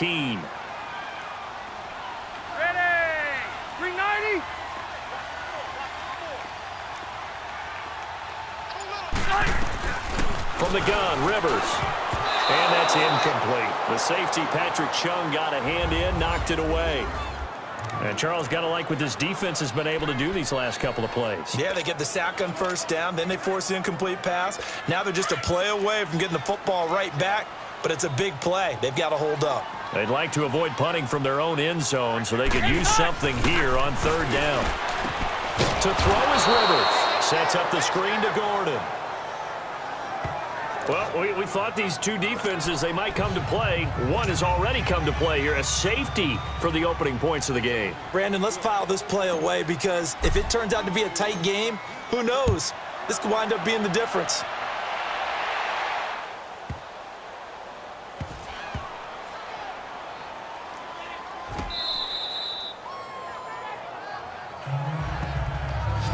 19. Ready! 390! From the gun, Rivers. And that's incomplete. The safety, Patrick Chung, got a hand in, knocked it away. And Charles, got to like what this defense has been able to do these last couple of plays. Yeah, they get the sack on first down, then they force the incomplete pass. Now they're just a play away from getting the football right back, but it's a big play. They've got to hold up. They'd like to avoid punting from their own end zone so they could use something here on third down. To throw is Rivers. Sets up the screen to Gordon. Well, we thought these two defenses, they might come to play. One has already come to play here, a safety for the opening points of the game. Brandon, let's file this play away because if it turns out to be a tight game, who knows? This could wind up being the difference.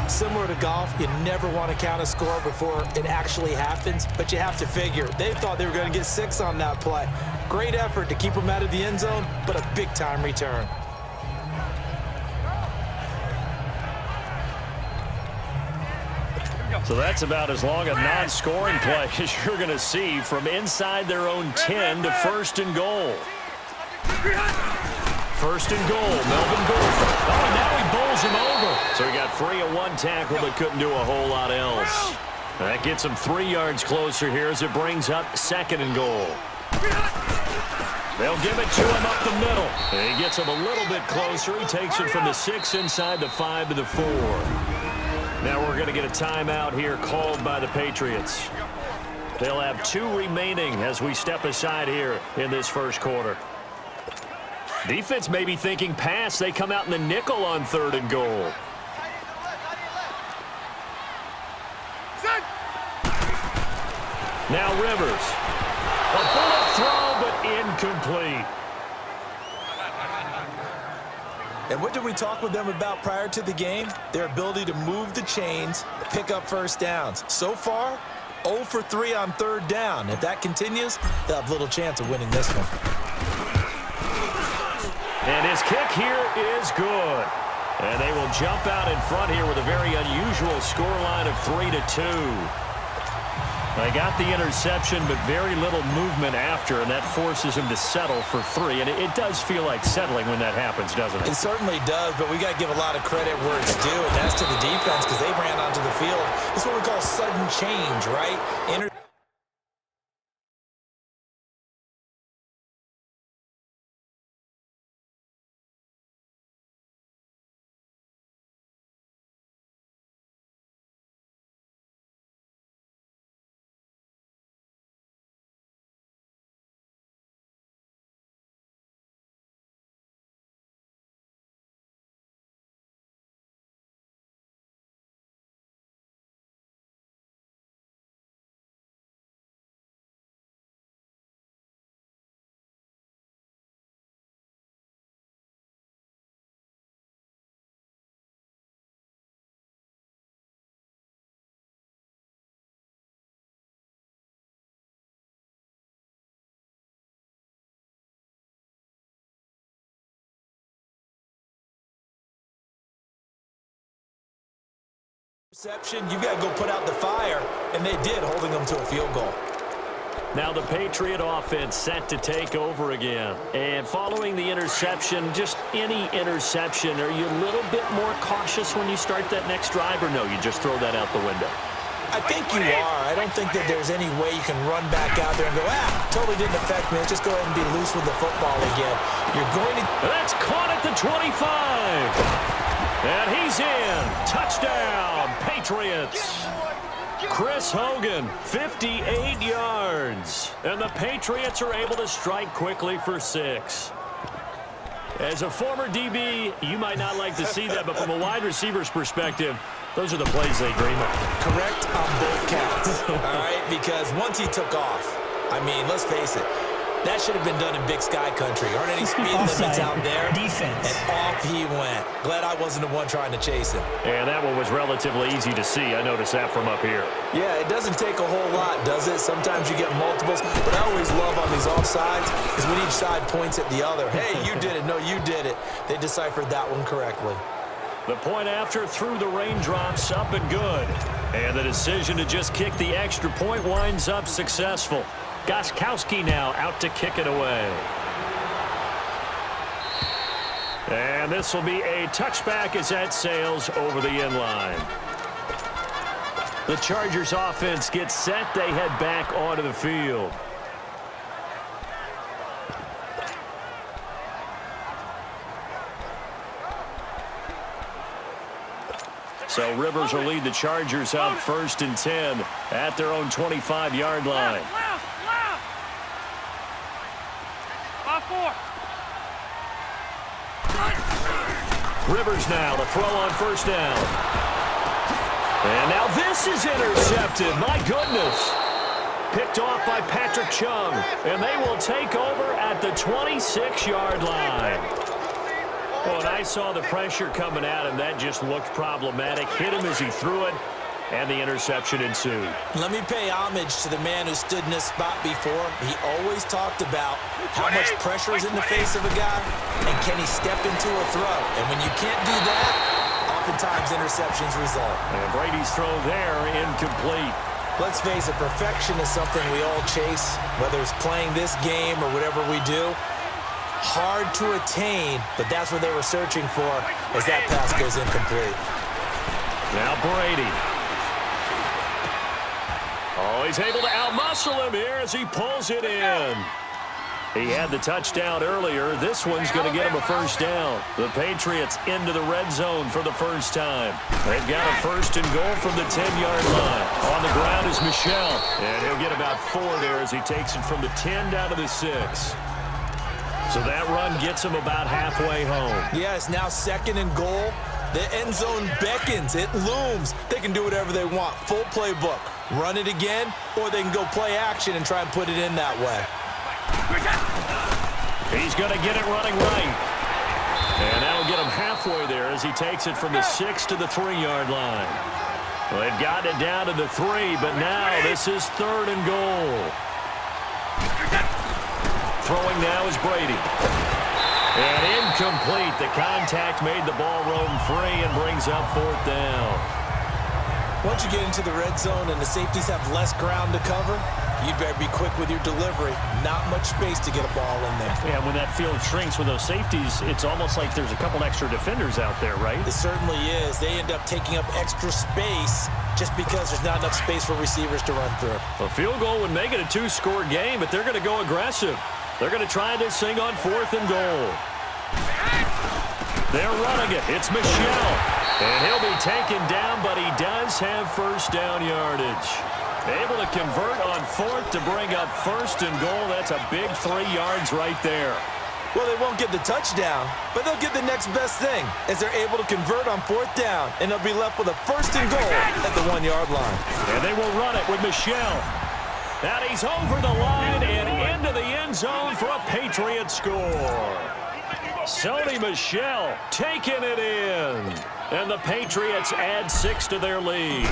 Similar to golf, you never want to count a score before it actually happens, but you have to figure. They thought they were going to get 6 on that play. Great effort to keep them out of the end zone, but a big-time return. So that's about as long a non-scoring play as you're going to see from inside their own 10 to first and goal. First and goal, Melvin Gordon. Oh, now he bowls him over. So he got free of one tackle but couldn't do a whole lot else. That gets him 3 yards closer here as it brings up second and goal. They'll give it to him up the middle. And he gets him a little bit closer. He takes it from the 6 inside the 5 to the 4. Now we're going to get a timeout here called by the Patriots. They'll have 2 remaining as we step aside here in this first quarter. Defense may be thinking pass. They come out in the nickel on third and goal. Now Rivers. A bullet throw, but incomplete. And what did we talk with them about prior to the game? Their ability to move the chains, pick up first downs. So far, 0 for 3 on third down. If that continues, they'll have little chance of winning this one. And his kick here is good. And they will jump out in front here with a very unusual scoreline of 3-2. They got the interception, but very little movement after, and that forces him to settle for 3. And it does feel like settling when that happens, doesn't it? It certainly does, but we got to give a lot of credit where it's due, and that's to the defense because they ran onto the field. This is what we call sudden change, right? Interception, you got to go put out the fire, and they did, holding them to a field goal. Now the Patriot offense set to take over again. And following the interception, just any interception, are you a little bit more cautious when you start that next drive, or no, you just throw that out the window? I think you are. I don't think that there's any way you can run back out there and go, totally didn't affect me. Let's just go ahead and be loose with the football again. You're going to... That's caught at the 25. And he's in. Touchdown, Patriots. Chris Hogan, 58 yards. And the Patriots are able to strike quickly for 6. As a former DB, you might not like to see that, but from a wide receiver's perspective, those are the plays they dream of. Correct on both counts, all right? Because once he took off, I mean, let's face it, That should have been done in Big Sky country. Aren't any speed limits out there? Defense. And off he went. Glad I wasn't the one trying to chase him. And that one was relatively easy to see. I noticed that from up here. Yeah, it doesn't take a whole lot, does it? Sometimes you get multiples. But I always love on these offsides is when each side points at the other. Hey, you did it. No, you did it. They deciphered that one correctly. The point after through the raindrops, up and good. And the decision to just kick the extra point winds up successful. Gostkowski now out to kick it away. And this will be a touchback as that sails over the end line. The Chargers offense gets set. They head back onto the field. So Rivers will lead the Chargers out 1st and 10 at their own 25-yard line. Left. 5-4. Rivers now to throw on 1st down. And now this is intercepted. My goodness. Picked off by Patrick Chung. And they will take over at the 26-yard line. Well, and I saw the pressure coming at him. That just looked problematic. Hit him as he threw it, and the interception ensued. Let me pay homage to the man who stood in this spot before. He always talked about how much pressure is in the face of a guy, and can he step into a throw. And when you can't do that, oftentimes interceptions result. And Brady's throw there, incomplete. Let's face it, perfection is something we all chase, whether it's playing this game or whatever we do. Hard to attain, but that's what they were searching for as that pass goes incomplete. Now Brady. Oh, he's able to outmuscle him here as he pulls it in. He had the touchdown earlier. This one's going to get him a 1st down. The Patriots into the red zone for the first time. They've got a 1st and goal from the 10-yard line. On the ground is Michel, and he'll get about 4 there as he takes it from the 10 down to the 6. So that run gets him about halfway home. Yeah, it's now 2nd and goal. The end zone beckons. It looms. They can do whatever they want. Full playbook. Run it again, or they can go play action and try and put it in that way. He's going to get it running right. And that'll get him halfway there as he takes it from the 6 to the 3-yard line. Well, they've got it down to the 3, but now this is 3rd and goal. Throwing now is Brady. And incomplete. The contact made the ball roam free and brings up 4th down. Once you get into the red zone and the safeties have less ground to cover, you'd better be quick with your delivery. Not much space to get a ball in there. Yeah, when that field shrinks with those safeties, it's almost like there's a couple extra defenders out there, right? It certainly is. They end up taking up extra space just because there's not enough space for receivers to run through. A field goal would make it a 2-score game, but they're going to go aggressive. They're going to try this thing on 4th and goal. They're running it. It's Michel. And he'll be taken down, but he does have 1st down yardage. Able to convert on 4th to bring up 1st and goal. That's a big 3 yards right there. Well, they won't get the touchdown, but they'll get the next best thing as they're able to convert on 4th down, and they'll be left with a 1st and goal at the 1-yard line. And they will run it with Michel. And he's over the line and into the end zone for a Patriot score. Sony Michel taking it in. And the Patriots add 6 to their lead.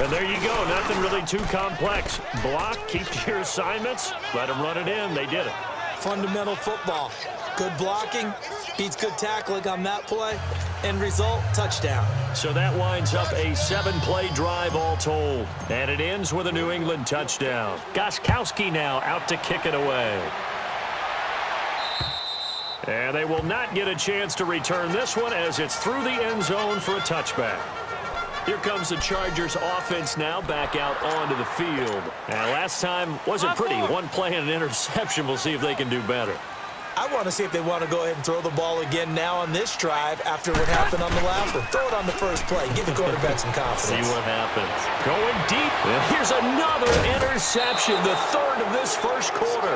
And there you go. Nothing really too complex. Block, keep to your assignments, let them run it in. They did it. Fundamental football. Good blocking, beats good tackling on that play. End result, touchdown. So that winds up a 7-play drive all told. And it ends with a New England touchdown. Gostkowski now out to kick it away. And they will not get a chance to return this one as it's through the end zone for a touchback. Here comes the Chargers offense now back out onto the field. And last time wasn't pretty. 1 play and an interception. We'll see if they can do better. I want to see if they want to go ahead and throw the ball again now on this drive after what happened on the last one. Throw it on the first play. Give the quarterback some confidence. See what happens. Going deep. And here's another interception, the 3rd of this first quarter.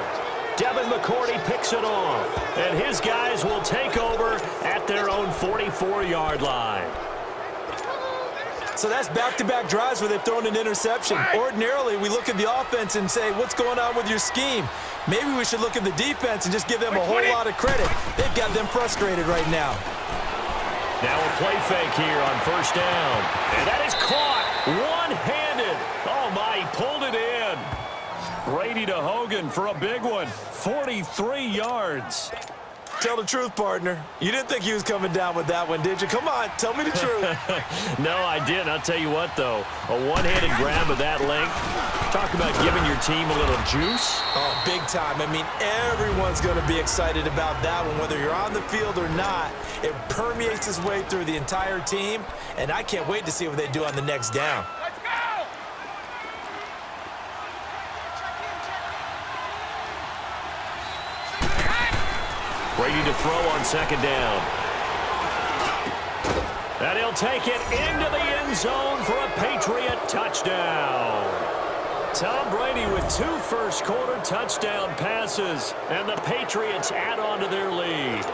Devin McCourty picks it off. And his guys will take over at their own 44-yard line. So that's back-to-back drives where they've thrown an interception. Ordinarily, we look at the offense and say, what's going on with your scheme? Maybe we should look at the defense and just give them a whole lot of credit. They've got them frustrated right now. Now a play fake here on first down. And that is caught one-handed. Oh, my, he pulled it in. Brady to Hogan for a big one. 43 yards. Tell the truth, partner. You didn't think he was coming down with that one, did you? Come on, tell me the truth. No, I didn't. I'll tell you what, though. A one-handed grab of that length. Talk about giving your team a little juice. Oh, big time. I mean, everyone's going to be excited about that one, whether you're on the field or not. It permeates its way through the entire team, and I can't wait to see what they do on the next down. Let's go! Brady to throw on second down. And he'll take it into the end zone for a Patriot touchdown. Tom Brady with 2 first-quarter touchdown passes, and the Patriots add on to their lead.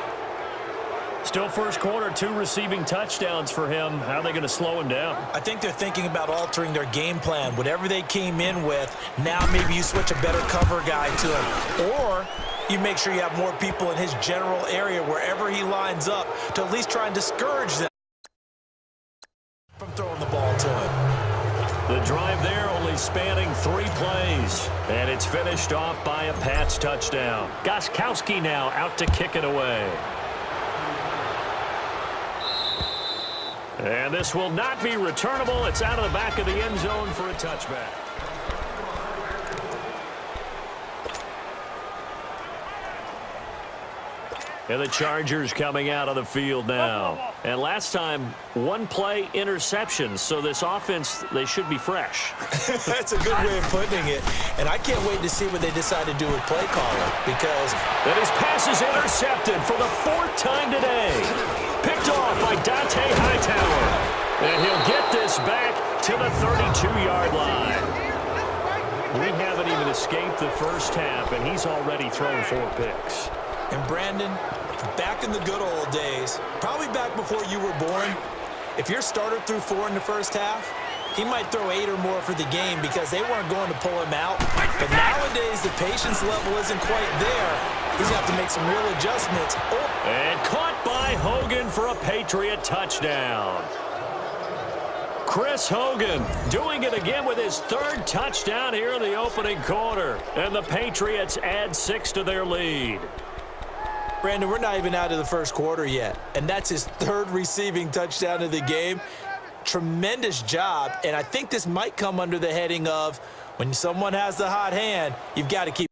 Still first quarter, 2 receiving touchdowns for him. How are they going to slow him down? I think they're thinking about altering their game plan. Whatever they came in with, now maybe you switch a better cover guy to him. Or you make sure you have more people in his general area wherever he lines up to at least try and discourage them from throwing the ball to him. The drive there only spanning 3 plays. And it's finished off by a Pats touchdown. Gostkowski now out to kick it away. And this will not be returnable. It's out of the back of the end zone for a touchback. And the Chargers coming out of the field now. And last time, 1-play interception. So this offense, they should be fresh. That's a good way of putting it. And I can't wait to see what they decide to do with play calling, because that his pass is intercepted for the 4th time today. Picked off by Dante Hightower. And he'll get this back to the 32-yard line. We haven't even escaped the first half, and he's already thrown 4 picks. And Brandon, back in the good old days, probably back before you were born, if your starter threw 4 in the first half, he might throw 8 or more for the game because they weren't going to pull him out. But nowadays, the patience level isn't quite there. He's going to have to make some real adjustments. And caught by Hogan for a Patriot touchdown. Chris Hogan doing it again with his 3rd touchdown here in the opening quarter. And the Patriots add 6 to their lead. Brandon, we're not even out of the first quarter yet, and that's his 3rd receiving touchdown of the game. Tremendous job, and I think this might come under the heading of when someone has the hot hand, you've got to keep